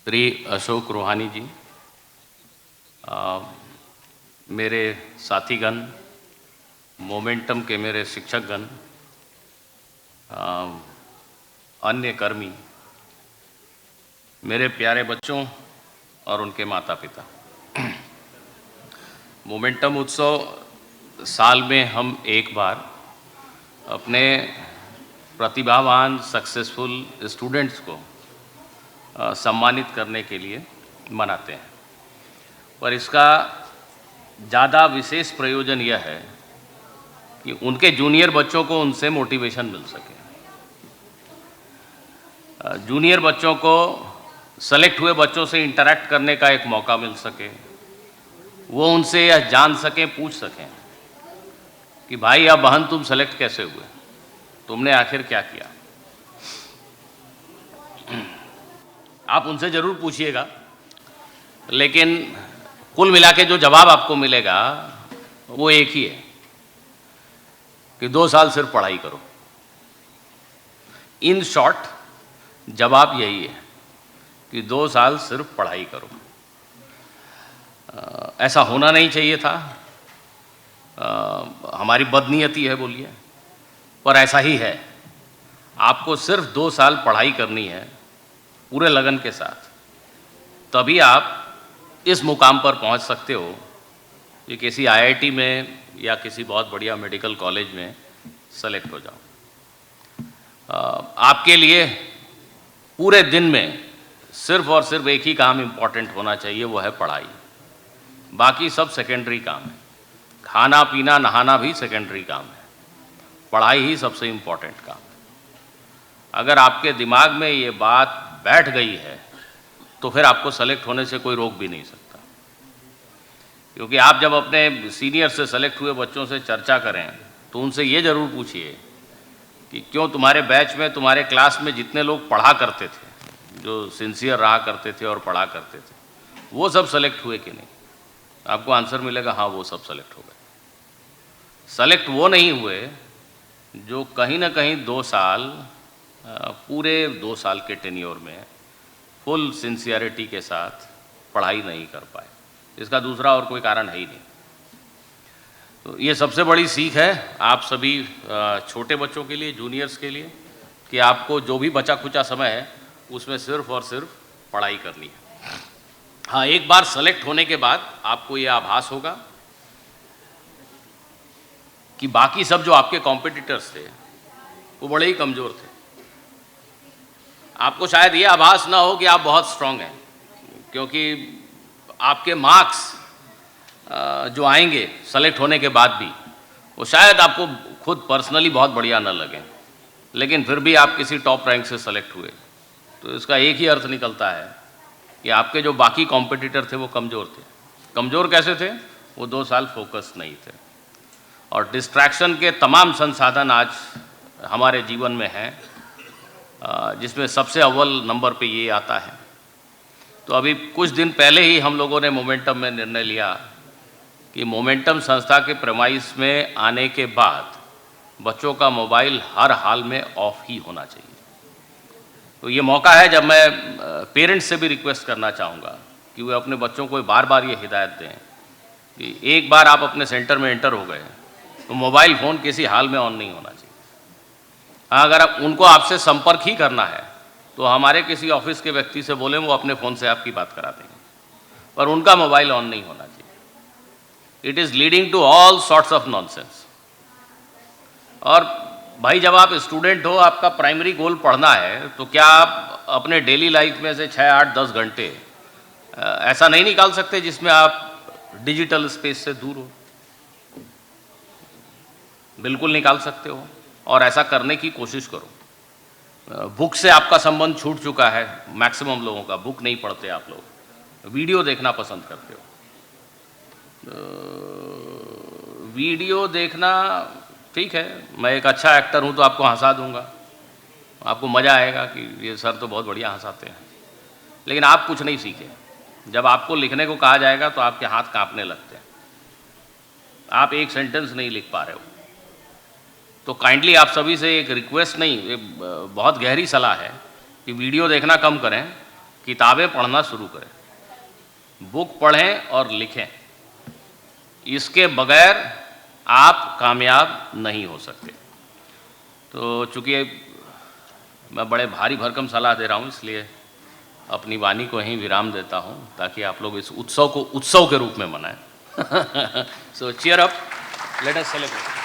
श्री अशोक रूहानी जी, मेरे साथीगण, मोमेंटम के मेरे शिक्षकगण, अन्य कर्मी, मेरे प्यारे बच्चों और उनके माता पिता। मोमेंटम उत्सव साल में हम एक बार अपने प्रतिभावान सक्सेसफुल स्टूडेंट्स को सम्मानित करने के लिए मनाते हैं, पर इसका ज़्यादा विशेष प्रयोजन यह है कि उनके जूनियर बच्चों को उनसे मोटिवेशन मिल सके। जूनियर बच्चों को सेलेक्ट हुए बच्चों से इंटरैक्ट करने का एक मौका मिल सके, वो उनसे यह जान सकें, पूछ सकें कि भाई या बहन तुम सेलेक्ट कैसे हुए, तुमने आखिर क्या किया। आप उनसे ज़रूर पूछिएगा, लेकिन कुल मिला के जो जवाब आपको मिलेगा वो एक ही है कि 2 साल सिर्फ पढ़ाई करो। इन शॉर्ट जवाब यही है कि 2 साल सिर्फ पढ़ाई करो। ऐसा होना नहीं चाहिए था, हमारी बदनीयती है बोलिए, पर ऐसा ही है। आपको सिर्फ 2 साल पढ़ाई करनी है पूरे लगन के साथ, तभी आप इस मुकाम पर पहुंच सकते हो कि किसी आईआईटी में या किसी बहुत बढ़िया मेडिकल कॉलेज में सेलेक्ट हो जाओ। आपके लिए पूरे दिन में सिर्फ और सिर्फ एक ही काम इम्पॉर्टेंट होना चाहिए, वो है पढ़ाई। बाकी सब सेकेंडरी काम है, खाना पीना नहाना भी सेकेंडरी काम है, पढ़ाई ही सबसे इम्पॉर्टेंट काम है। अगर आपके दिमाग में ये बात बैठ गई है तो फिर आपको सेलेक्ट होने से कोई रोक भी नहीं सकता, क्योंकि आप जब अपने सीनियर से सेलेक्ट हुए बच्चों से चर्चा करें तो उनसे ये ज़रूर पूछिए कि क्यों तुम्हारे बैच में, तुम्हारे क्लास में जितने लोग पढ़ा करते थे, जो सिंसियर रहा करते थे और पढ़ा करते थे, वो सब सेलेक्ट हुए कि नहीं। आपको आंसर मिलेगा हाँ, वो सब सेलेक्ट हो गए। सेलेक्ट वो नहीं हुए जो कहीं ना कहीं 2 साल, पूरे 2 साल के टेन्योर में फुल सिंसियरिटी के साथ पढ़ाई नहीं कर पाए। इसका दूसरा और कोई कारण है ही नहीं। तो ये सबसे बड़ी सीख है आप सभी छोटे बच्चों के लिए, जूनियर्स के लिए, कि आपको जो भी बचा खुचा समय है उसमें सिर्फ और सिर्फ पढ़ाई करनी है। हाँ, एक बार सेलेक्ट होने के बाद आपको ये आभास होगा कि बाकी सब जो आपके कॉम्पिटिटर्स थे वो बड़े ही कमज़ोर थे। आपको शायद ये आभास ना हो कि आप बहुत स्ट्रांग हैं, क्योंकि आपके मार्क्स जो आएंगे सेलेक्ट होने के बाद भी, वो शायद आपको खुद पर्सनली बहुत बढ़िया ना लगें, लेकिन फिर भी आप किसी टॉप रैंक से सेलेक्ट हुए, तो इसका एक ही अर्थ निकलता है कि आपके जो बाकी कॉम्पिटिटर थे वो कमज़ोर थे। कमज़ोर कैसे थे? वो 2 साल फोकस नहीं थे, और डिस्ट्रैक्शन के तमाम संसाधन आज हमारे जीवन में हैं, जिसमें सबसे अव्वल नंबर पे ये आता है। तो अभी कुछ दिन पहले ही हम लोगों ने मोमेंटम में निर्णय लिया कि मोमेंटम संस्था के प्रेमाइस में आने के बाद बच्चों का मोबाइल हर हाल में ऑफ ही होना चाहिए। तो ये मौका है जब मैं पेरेंट्स से भी रिक्वेस्ट करना चाहूँगा कि वे अपने बच्चों को बार बार ये हिदायत दें कि एक बार आप अपने सेंटर में एंटर हो गए तो मोबाइल फ़ोन किसी हाल में ऑन नहीं होना चाहिए। हाँ, अगर उनको आपसे संपर्क ही करना है तो हमारे किसी ऑफिस के व्यक्ति से बोलें, वो अपने फ़ोन से आपकी बात करा देंगे, पर उनका मोबाइल ऑन नहीं होना चाहिए। It is leading to all sorts of nonsense. और भाई, जब आप स्टूडेंट हो, आपका प्राइमरी गोल पढ़ना है, तो क्या आप अपने डेली लाइफ में से 6, 8, 10 घंटे ऐसा नहीं निकाल सकते जिसमें आप डिजिटल स्पेस से दूर हो? बिल्कुल निकाल सकते हो, और ऐसा करने की कोशिश करो। बुक से आपका संबंध छूट चुका है, मैक्सिमम लोगों का। बुक नहीं पढ़ते आप लोग, वीडियो देखना पसंद करते हो। वीडियो देखना ठीक है, मैं एक अच्छा एक्टर हूँ तो आपको हंसा दूंगा, आपको मज़ा आएगा कि ये सर तो बहुत बढ़िया हंसाते हैं, लेकिन आप कुछ नहीं सीखे। जब आपको लिखने को कहा जाएगा तो आपके हाथ कांपने लगते हैं, आप एक सेंटेंस नहीं लिख पा रहे हो। तो काइंडली आप सभी से एक रिक्वेस्ट नहीं, एक बहुत गहरी सलाह है कि वीडियो देखना कम करें, किताबें पढ़ना शुरू करें, बुक पढ़ें और लिखें। इसके बगैर आप कामयाब नहीं हो सकते। तो चूँकि मैं बड़े भारी भरकम सलाह दे रहा हूँ, इसलिए अपनी वाणी को यहीं विराम देता हूँ, ताकि आप लोग इस उत्सव को उत्सव के रूप में मनाएं। So cheer up, let us celebrate.